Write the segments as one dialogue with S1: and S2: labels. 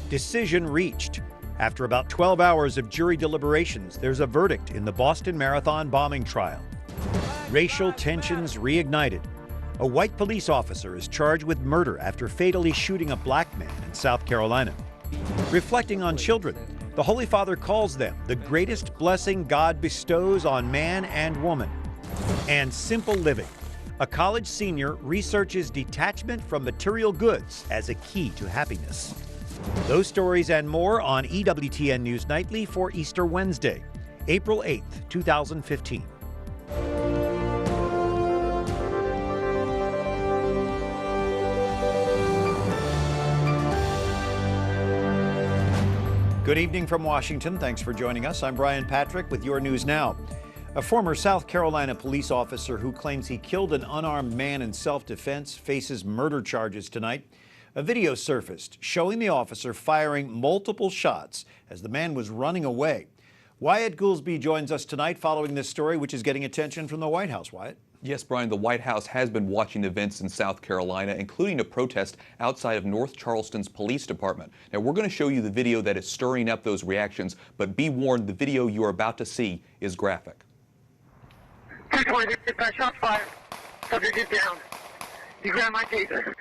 S1: Decision reached. After about 12 hours of jury deliberations, there's a verdict in the Boston Marathon bombing trial. Racial tensions reignited. A white police officer is charged with murder after fatally shooting a black man in South Carolina. Reflecting on children, the Holy Father calls them the greatest blessing God bestows on man and woman. And simple living. A college senior researches detachment from material goods as a key to happiness. Those stories and more on EWTN News Nightly for Easter Wednesday, April 8th, 2015. Good evening from Washington. Thanks for joining us. I'm Brian Patrick with your news now. A former South Carolina police officer who claims he killed an unarmed man in self-defense faces murder charges tonight. A video surfaced showing the officer firing multiple shots as the man was running away. Wyatt Goolsby joins us tonight following this story, which is getting attention from the White House. Wyatt?
S2: Yes, Brian, the White House has been watching events in South Carolina, including a protest outside of North Charleston's police department. Now, we're going to show you the video that is stirring up those reactions, but be warned, the video you're about to see is graphic.
S3: 220, shots fired. Subject is down. You grab my taser.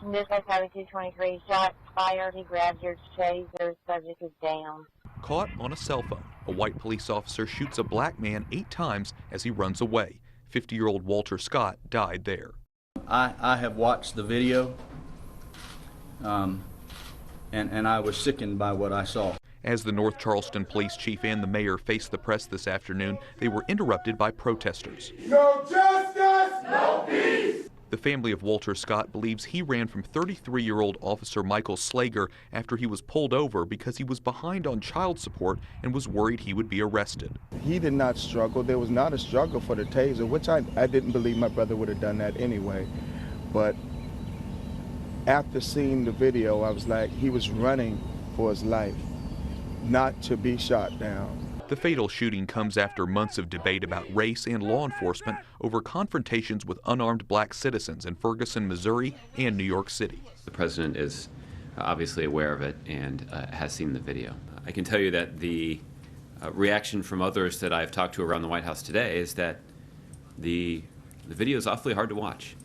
S4: This is Calvi 223. Shots fired. He grabs your taser. Subject is down.
S2: Caught on a cell phone, a white police officer shoots a black man 8 times as he runs away. 50-year-old Walter Scott died there.
S5: I have watched the video, and I was sickened by what I saw.
S2: As the North Charleston police chief and the mayor faced the press this afternoon, they were interrupted by protesters.
S6: No justice, no peace.
S2: The family of Walter Scott believes he ran from 33-year-old Officer Michael Slager after he was pulled over because he was behind on child support and was worried he would be arrested.
S6: He did not struggle. There was not a struggle for the taser, which I didn't believe my brother would have done that anyway. But after seeing the video, I was like, he was running for his life, not to be shot down.
S2: The fatal shooting comes after months of debate about race and law enforcement over confrontations with unarmed black citizens in Ferguson, Missouri and New York City.
S7: The president is obviously aware of it and has seen the video. I can tell you that the reaction from others that I've talked to around the White House today is that the video is awfully hard to watch.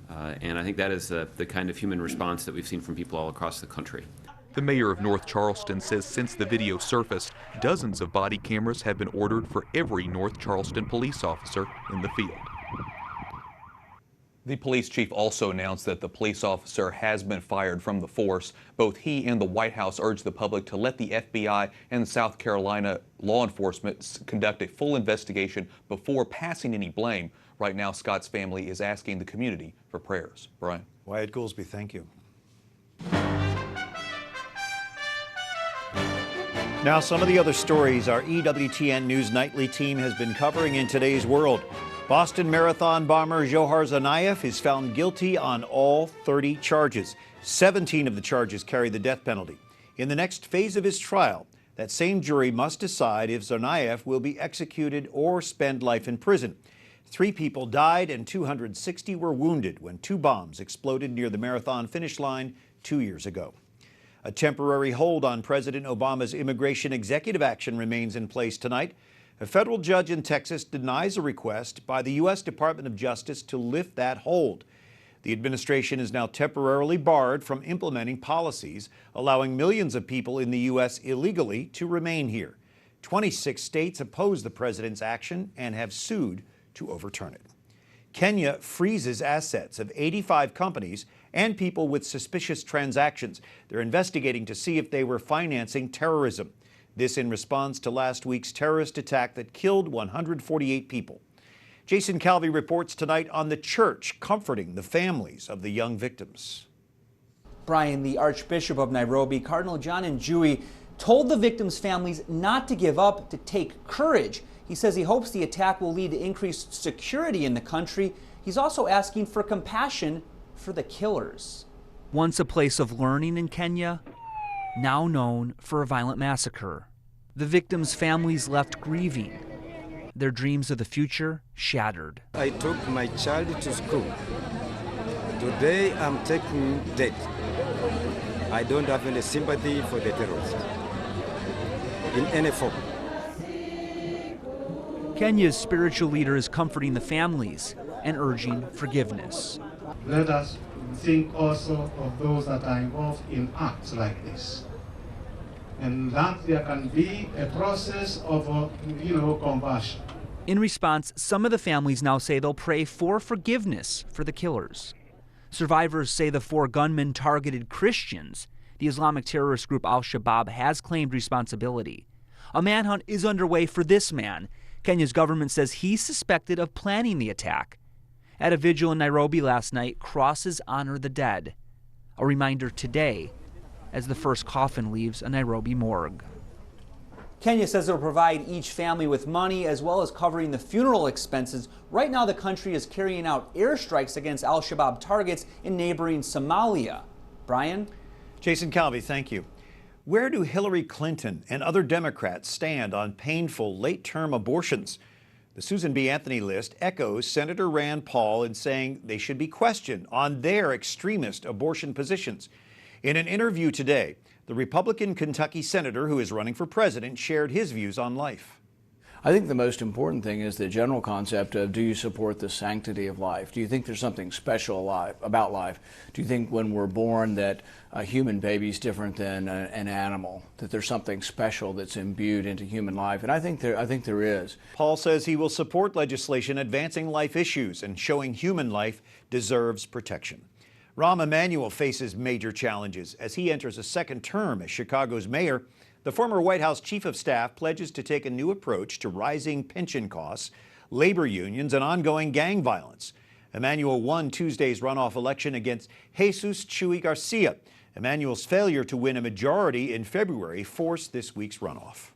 S7: And I think that is the kind of human response that we've seen from people all across the country.
S2: The mayor of North Charleston says since the video surfaced, dozens of body cameras have been ordered for every North Charleston police officer in the field. The police chief also announced that the police officer has been fired from the force. Both he and the White House urged the public to let the FBI and South Carolina law enforcement conduct a full investigation before passing any blame. Right now, Scott's family is asking the community for prayers. Brian?
S1: Wyatt Goolsby, thank you. Now, some of the other stories our EWTN News Nightly team has been covering in today's world. Boston Marathon bomber Zohar Tsarnaev is found guilty on all 30 charges. 17 of the charges carry the death penalty. In the next phase of his trial, that same jury must decide if Tsarnaev will be executed or spend life in prison. 3 people died and 260 were wounded when 2 bombs exploded near the marathon finish line 2 years ago. A temporary hold on President Obama's immigration executive action remains in place tonight. A federal judge in Texas denies a request by the U.S. Department of Justice to lift that hold. The administration is now temporarily barred from implementing policies allowing millions of people in the U.S. illegally to remain here. 26 states oppose the president's action and have sued to overturn it. Kenya freezes assets of 85 companies and people with suspicious transactions. They're investigating to see if they were financing terrorism. This in response to last week's terrorist attack that killed 148 people. Jason Calvi reports tonight on the church comforting the families of the young victims.
S8: Brian, the Archbishop of Nairobi, Cardinal John Njui, told the victims' families not to give up, to take courage. He says he hopes the attack will lead to increased security in the country. He's also asking for compassion for the killers. Once a place of learning in Kenya, now known for a violent massacre. The victims' families left grieving, their dreams of the future shattered.
S9: I took my child to school. Today I'm taking death. I don't have any sympathy for the terrorists in any form.
S8: Kenya's spiritual leader is comforting the families and urging forgiveness.
S10: Let us think also of those that are involved in acts like this, and that there can be a process of, conversion.
S8: In response, some of the families now say they'll pray for forgiveness for the killers. Survivors say the 4 gunmen targeted Christians. The Islamic terrorist group Al-Shabaab has claimed responsibility. A manhunt is underway for this man. Kenya's government says he's suspected of planning the attack. At a vigil in Nairobi last night, crosses honor the dead. A reminder today as the first coffin leaves a Nairobi morgue. Kenya says it will provide each family with money as well as covering the funeral expenses. Right now, the country is carrying out airstrikes against Al-Shabaab targets in neighboring Somalia. Brian?
S1: Jason Calvi, thank you. Where do Hillary Clinton and other Democrats stand on painful late-term abortions? The Susan B. Anthony list echoes Senator Rand Paul in saying they should be questioned on their extremist abortion positions. In an interview today, the Republican Kentucky senator who is running for president shared his views on life.
S11: I think the most important thing is the general concept of, do you support the sanctity of life? Do you think there's something special about life? Do you think when we're born that a human baby is different than an animal, that there's something special that's imbued into human life? And I think there is.
S1: Paul says he will support legislation advancing life issues and showing human life deserves protection. Rahm Emanuel faces major challenges as he enters a second term as Chicago's mayor. The former White House chief of staff pledges to take a new approach to rising pension costs, labor unions, and ongoing gang violence. Emanuel won Tuesday's runoff election against Jesus Chuy Garcia. Emanuel's failure to win a majority in February forced this week's runoff.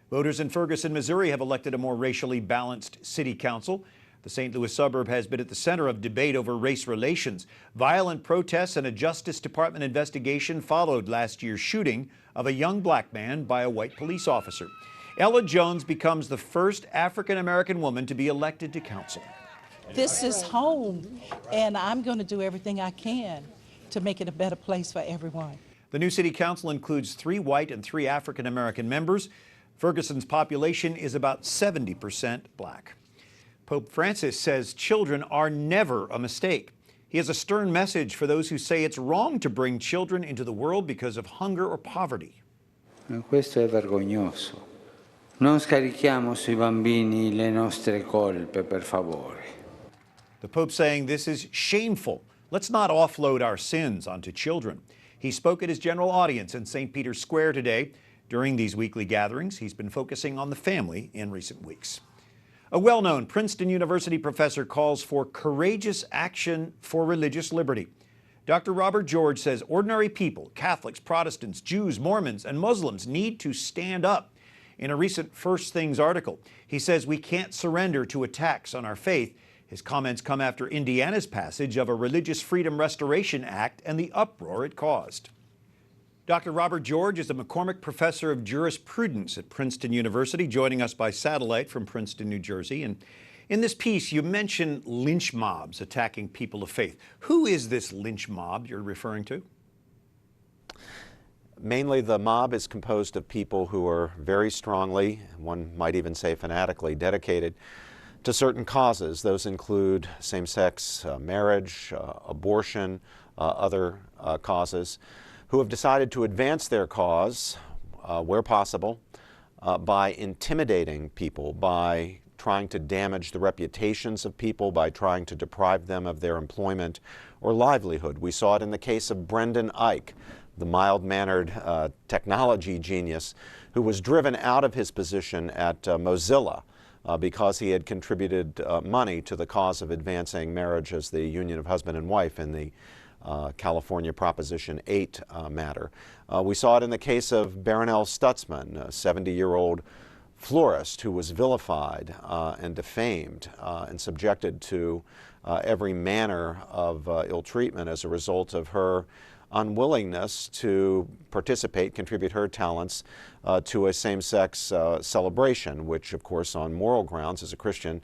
S1: Voters in Ferguson, Missouri have elected a more racially balanced city council. The St. Louis suburb has been at the center of debate over race relations. Violent protests and a Justice Department investigation followed last year's shooting of a young black man by a white police officer. Ella Jones becomes the first African-American woman to be elected to council.
S12: This is home, and I'm going to do everything I can to make it a better place for everyone.
S1: The new city council includes 3 white and 3 African-American members. Ferguson's population is about 70% black. Pope Francis says children are never a mistake. He has a stern message for those who say it's wrong to bring children into the world because of hunger or poverty.
S13: Questo è vergognoso. Non scarichiamo sui bambini le nostre colpe, per favore.
S1: The Pope saying this is shameful. Let's not offload our sins onto children. He spoke at his general audience in St. Peter's Square today. During these weekly gatherings, he's been focusing on the family in recent weeks. A well-known Princeton University professor calls for courageous action for religious liberty. Dr. Robert George says ordinary people, Catholics, Protestants, Jews, Mormons, and Muslims need to stand up. In a recent First Things article, he says we can't surrender to attacks on our faith. His comments come after Indiana's passage of a Religious Freedom Restoration Act and the uproar it caused. Dr. Robert George is a McCormick Professor of Jurisprudence at Princeton University, joining us by satellite from Princeton, New Jersey. And in this piece, you mention lynch mobs attacking people of faith. Who is this lynch mob you're referring to?
S14: Mainly the mob is composed of people who are very strongly, one might even say fanatically, dedicated to certain causes. Those include same-sex marriage, abortion, other causes, who have decided to advance their cause, where possible, by intimidating people, by trying to damage the reputations of people, by trying to deprive them of their employment or livelihood. We saw it in the case of Brendan Ike, the mild-mannered technology genius who was driven out of his position at Mozilla because he had contributed money to the cause of advancing marriage as the union of husband and wife in the California Proposition 8 matter. We saw it in the case of Barronelle Stutzman, a 70-year-old florist who was vilified and defamed and subjected to every manner of ill treatment as a result of her unwillingness to participate, contribute her talents to a same-sex celebration, which, of course, on moral grounds, as a Christian,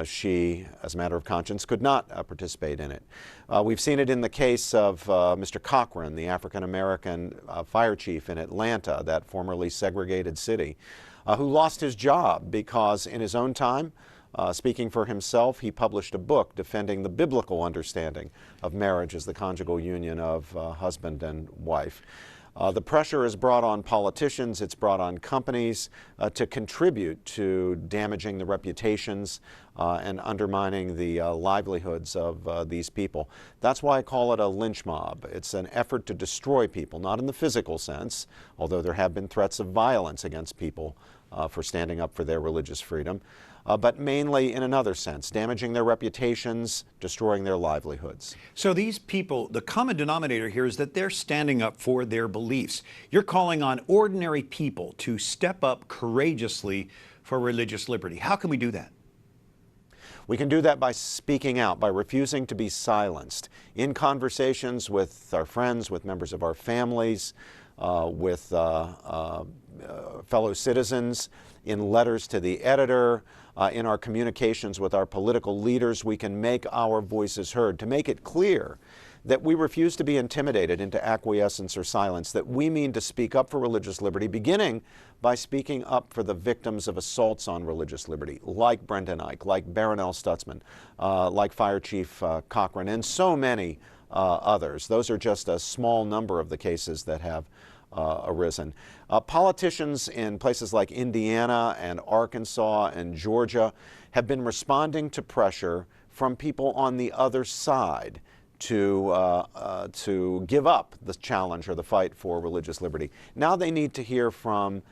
S14: she, as a matter of conscience, could not participate in it. We've seen it in the case of Mr. Cochran, the African-American fire chief in Atlanta, that formerly segregated city, who lost his job because in his own time, speaking for himself, he published a book defending the biblical understanding of marriage as the conjugal union of husband and wife. The pressure is brought on politicians, it's brought on companies to contribute to damaging the reputations and undermining the livelihoods of these people. That's why I call it a lynch mob. It's an effort to destroy people, not in the physical sense, although there have been threats of violence against people for standing up for their religious freedom, but mainly in another sense, damaging their reputations, destroying their livelihoods.
S1: So these people, the common denominator here is that they're standing up for their beliefs. You're calling on ordinary people to step up courageously for religious liberty. How can we do that?
S14: We can do that by speaking out, by refusing to be silenced. In conversations with our friends, with members of our families, with fellow citizens, in letters to the editor, in our communications with our political leaders, we can make our voices heard, to make it clear that we refuse to be intimidated into acquiescence or silence, that we mean to speak up for religious liberty, beginning by speaking up for the victims of assaults on religious liberty, like Brendan Ike, like Barronelle Stutzman, like Fire Chief Cochran, and so many others. Those are just a small number of the cases that have arisen. Politicians in places like Indiana and Arkansas and Georgia have been responding to pressure from people on the other side to give up the challenge or the fight for religious liberty. Now they need to hear from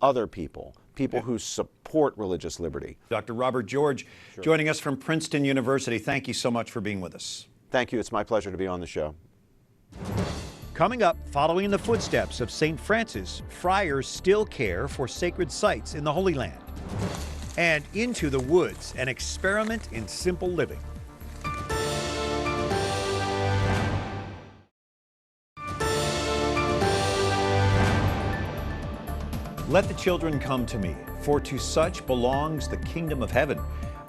S14: other people, people who support religious liberty.
S1: Dr. Robert George, joining us from Princeton University. Thank you so much for being with us.
S14: Thank you. It's my pleasure to be on the show.
S1: Coming up, following in the footsteps of St. Francis, friars still care for sacred sites in the Holy Land. And Into the Woods, an experiment in simple living. Let the children come to me, for to such belongs the kingdom of heaven.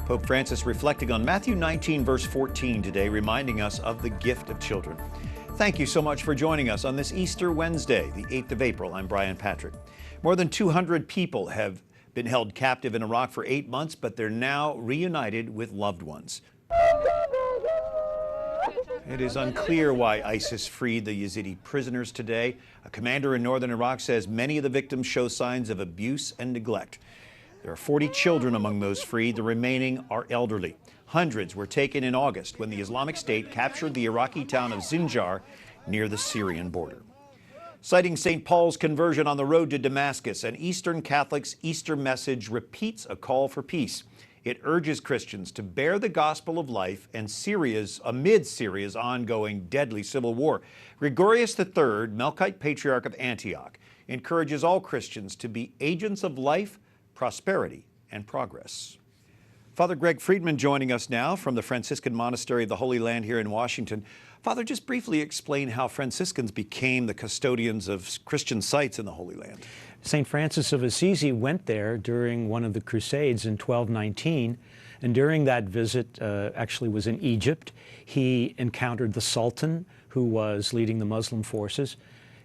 S1: Pope Francis reflecting on Matthew 19, verse 14 today, reminding us of the gift of children. Thank you so much for joining us on this Easter Wednesday, the 8th of April. I'm Brian Patrick. More than 200 people have been held captive in Iraq for 8 months, but they're now reunited with loved ones. It is unclear why ISIS freed the Yazidi prisoners today. A commander in northern Iraq says many of the victims show signs of abuse and neglect. There are 40 children among those freed. The remaining are elderly. Hundreds were taken in August when the Islamic State captured the Iraqi town of Sinjar near the Syrian border. Citing St. Paul's conversion on the road to Damascus, an Eastern Catholic's Easter message repeats a call for peace. It urges Christians to bear the gospel of life and amid Syria's ongoing deadly civil war. Gregorius III, Melkite Patriarch of Antioch, encourages all Christians to be agents of life, prosperity, and progress. Father Greg Friedman joining us now from the Franciscan Monastery of the Holy Land here in Washington. Father, just briefly explain how Franciscans became the custodians of Christian sites in the Holy Land.
S15: St. Francis of Assisi went there during one of the Crusades in 1219, and during that visit, actually was in Egypt, he encountered the Sultan, who was leading the Muslim forces,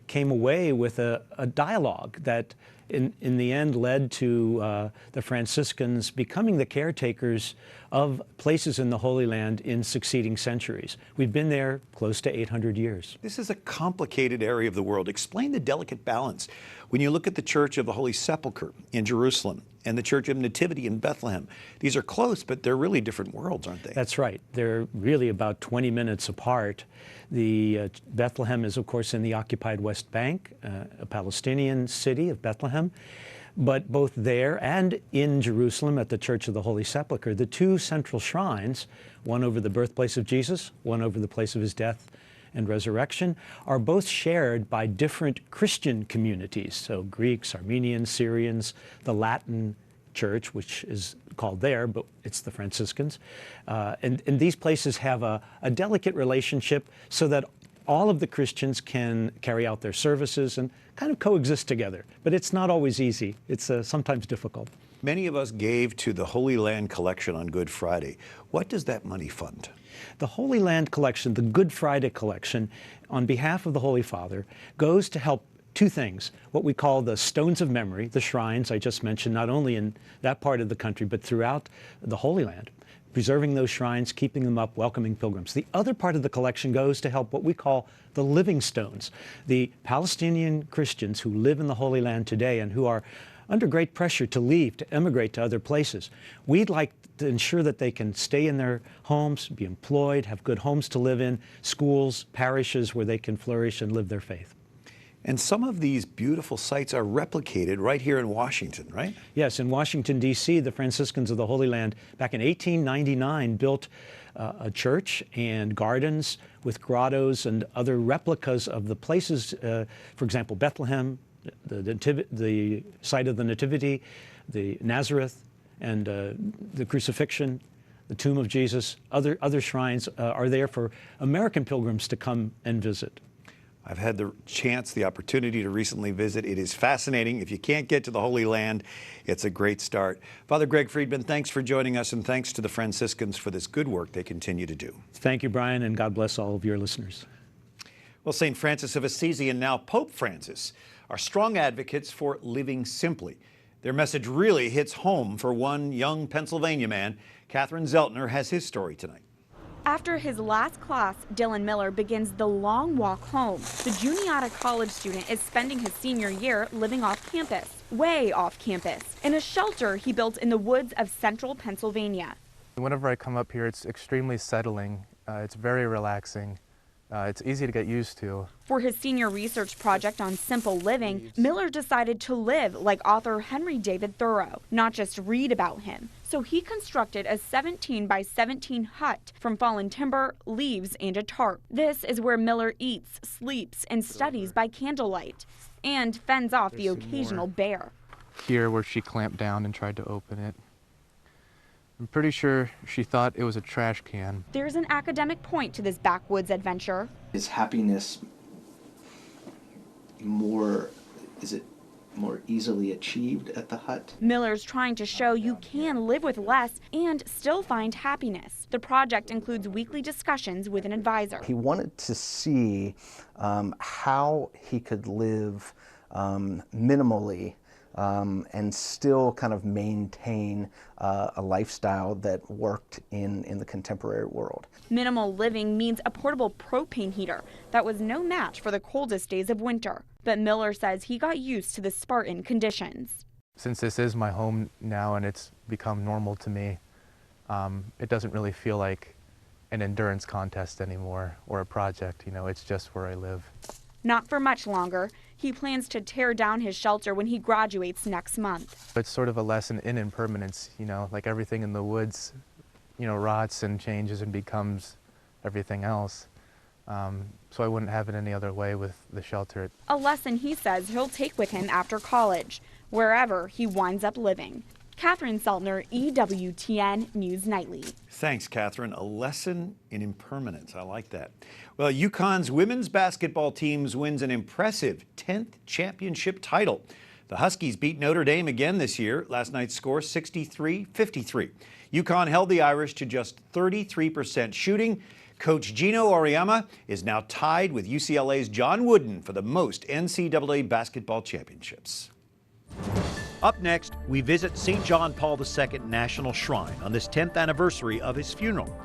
S15: came away with a dialogue that in the end led to the Franciscans becoming the caretakers of places in the Holy Land in succeeding centuries. We've been there close to 800 years.
S1: This is a complicated area of the world. Explain the delicate balance when you look at the Church of the Holy Sepulchre in Jerusalem and the Church of Nativity in Bethlehem. These are close, but they're really different worlds, aren't they?
S15: That's right. They're really about 20 minutes apart. The Bethlehem is, of course, in the occupied West Bank, a Palestinian city of Bethlehem. But both there and in Jerusalem at the Church of the Holy Sepulchre, the two central shrines, one over the birthplace of Jesus, one over the place of his death and resurrection, are both shared by different Christian communities. So Greeks, Armenians, Syrians, the Latin Church, which is called there, but it's the Franciscans. And these places have a delicate relationship so that all of the Christians can carry out their services and kind of coexist together. But it's not always easy. It's sometimes difficult.
S1: Many of us gave to the Holy Land collection on Good Friday. What does that money fund?
S15: The Holy Land collection, the Good Friday collection, on behalf of the Holy Father, goes to help two things: what we call the stones of memory, the shrines I just mentioned, not only in that part of the country, but throughout the Holy Land, preserving those shrines, keeping them up, welcoming pilgrims. The other part of the collection goes to help what we call the living stones, the Palestinian Christians who live in the Holy Land today and who are under great pressure to leave, to emigrate to other places. We'd like to ensure that they can stay in their homes, be employed, have good homes to live in, schools, parishes where they can flourish and live their faith.
S1: And some of these beautiful sites are replicated right here in Washington, right?
S15: Yes, in Washington, D.C., the Franciscans of the Holy Land, back in 1899, built a church and gardens with grottos and other replicas of the places, for example, Bethlehem, the site of the Nativity, the Nazareth, and the crucifixion, the tomb of Jesus. Other shrines are there for American pilgrims to come and visit.
S1: I've had the opportunity to recently visit. It is fascinating. If you can't get to the Holy Land, it's a great start. Father Greg Friedman, thanks for joining us, and thanks to the Franciscans for this good work they continue to do.
S15: Thank you, Brian, and God bless all of your listeners.
S1: Well, St. Francis of Assisi and now Pope Francis are strong advocates for living simply. Their message really hits home for one young Pennsylvania man. Catherine Zeltner has his story tonight.
S16: After his last class, Dylan Miller begins the long walk home. The Juniata College student is spending his senior year living off campus, way off campus, in a shelter he built in the woods of central Pennsylvania.
S17: Whenever I come up here, it's extremely settling. It's very relaxing. It's easy to get used to.
S16: For his senior research project on simple living, Miller decided to live like author Henry David Thoreau, not just read about him. So he constructed a 17 by 17 hut from fallen timber, leaves, and a tarp. This is where Miller eats, sleeps, and studies by candlelight, and fends off the occasional bear.
S17: Here where she clamped down and tried to open it. I'm pretty sure she thought it was a trash can.
S16: There's an academic point to this backwoods adventure.
S18: Is happiness more easily achieved at the hut?
S16: Miller's trying to show you can live with less and still find happiness. The project includes weekly discussions with an advisor.
S19: He wanted to see how he could live minimally and still kind of maintain a lifestyle that worked in the contemporary world.
S16: Minimal living means a portable propane heater that was no match for the coldest days of winter. But Miller says he got used to the Spartan conditions.
S17: Since this is my home now and it's become normal to me, it doesn't really feel like an endurance contest anymore or a project. You know, it's just where I live.
S16: Not for much longer. He plans to tear down his shelter when he graduates next month.
S17: It's sort of a lesson in impermanence, you know, like everything in the woods, you know, rots and changes and becomes everything else. So I wouldn't have it any other way with the shelter.
S16: A lesson he says he'll take with him after college, wherever he winds up living. Catherine Zeltner, EWTN News Nightly.
S1: Thanks, Catherine. A lesson in impermanence. I like that. Well, UConn's women's basketball team wins an impressive 10th championship title. The Huskies beat Notre Dame again this year. Last night's score 63-53. UConn held the Irish to just 33% shooting. Coach Gino Auriemma is now tied with UCLA's John Wooden for the most NCAA basketball championships. Up next, we visit St. John Paul II National Shrine on this 10th anniversary of his funeral.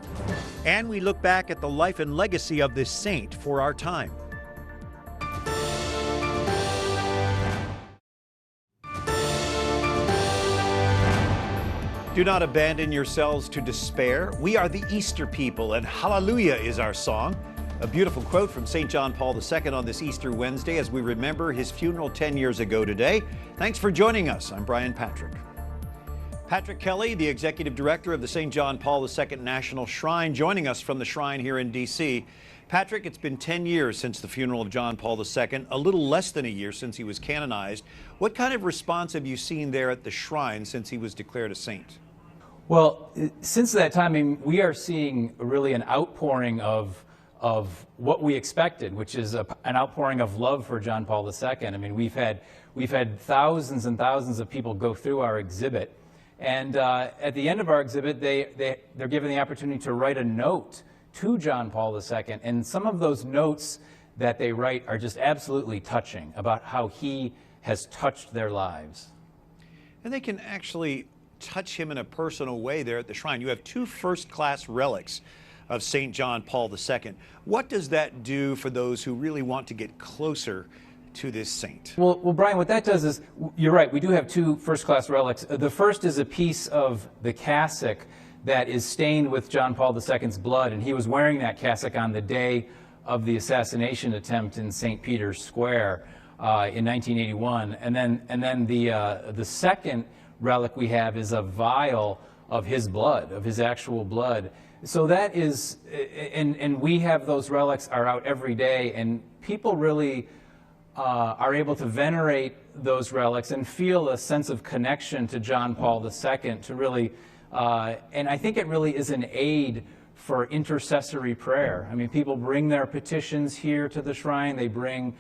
S1: And we look back at the life and legacy of this saint for our time. Do not abandon yourselves to despair. We are the Easter people, and hallelujah is our song. A beautiful quote from St. John Paul II on this Easter Wednesday as we remember his funeral 10 years ago today. Thanks for joining us. I'm Brian Patrick. Patrick Kelly, the Executive Director of the St. John Paul II National Shrine, joining us from the shrine here in D.C. Patrick, it's been 10 years since the funeral of John Paul II, a little less than a year since he was canonized. What kind of response have you seen there at the shrine since he was declared a saint?
S20: Well, since that time, we are seeing really an outpouring of of what we expected, which is an outpouring of love for John Paul II. I mean, we've had thousands and thousands of people go through our exhibit, and at the end of our exhibit, they're given the opportunity to write a note to John Paul II, and some of those notes that they write are just absolutely touching about how he has touched their lives.
S1: And they can actually touch him in a personal way there at the shrine. You have 2 first-class relics of St. John Paul II. What does that do for those who really want to get closer to this saint?
S20: Well, Brian, what that does is, you're right, we do have 2 first-class relics. The first is a piece of the cassock that is stained with John Paul II's blood, and he was wearing that cassock on the day of the assassination attempt in St. Peter's Square in 1981. And then the second relic we have is a vial of his blood, of his actual blood. So that is, and we have those relics are out every day, and people really are able to venerate those relics and feel a sense of connection to John Paul II to really, and I think it really is an aid for intercessory prayer. I mean, people bring their petitions here to the shrine. They bring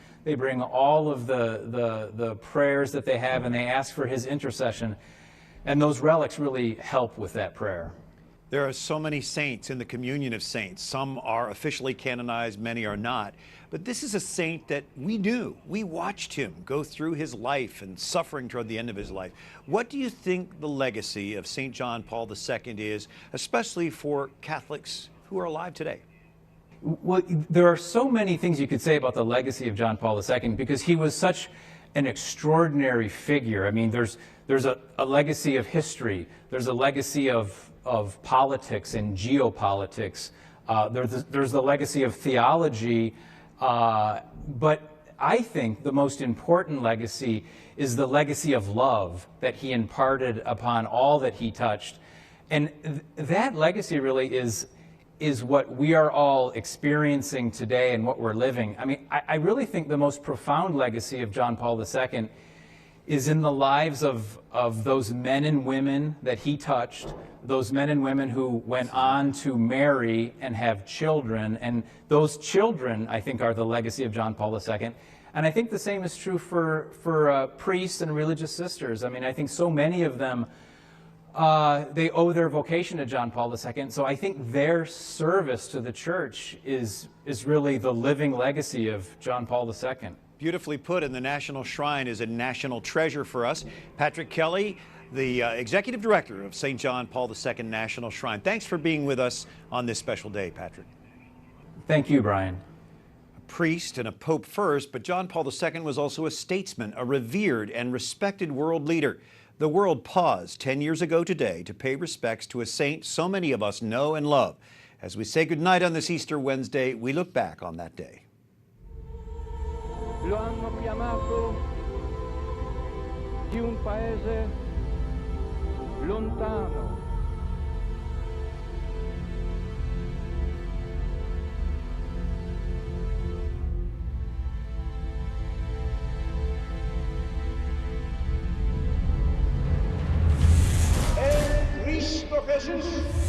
S20: all of the prayers that they have, and they ask for his intercession. And those relics really help with that prayer.
S1: There are so many saints in the communion of saints. Some are officially canonized, many are not. But this is a saint that we knew. We watched him go through his life and suffering toward the end of his life. What do you think the legacy of St. John Paul II is, especially for Catholics who are alive today?
S20: Well, there are so many things you could say about the legacy of John Paul II because he was such an extraordinary figure. I mean, there's a legacy of history. There's a legacy of politics and geopolitics. There's the legacy of theology. But I think the most important legacy is the legacy of love that he imparted upon all that he touched. And that legacy really is what we are all experiencing today and what we're living. I mean, I really think the most profound legacy of John Paul II is in the lives of those men and women that he touched, those men and women who went on to marry and have children. And those children, I think, are the legacy of John Paul II. And I think the same is true for priests and religious sisters. I mean, I think so many of them, they owe their vocation to John Paul II. So I think their service to the church is really the living legacy of John Paul II.
S1: Beautifully put, and the National Shrine is a national treasure for us. Patrick Kelly, the Executive Director of St. John Paul II National Shrine. Thanks for being with us on this special day, Patrick.
S20: Thank you, Brian.
S1: A priest and a pope first, but John Paul II was also a statesman, a revered and respected world leader. The world paused 10 years ago today to pay respects to a saint so many of us know and love. As we say goodnight on this Easter Wednesday, we look back on that day.
S21: Lo hanno chiamato di un paese lontano. En Cristo Jesús.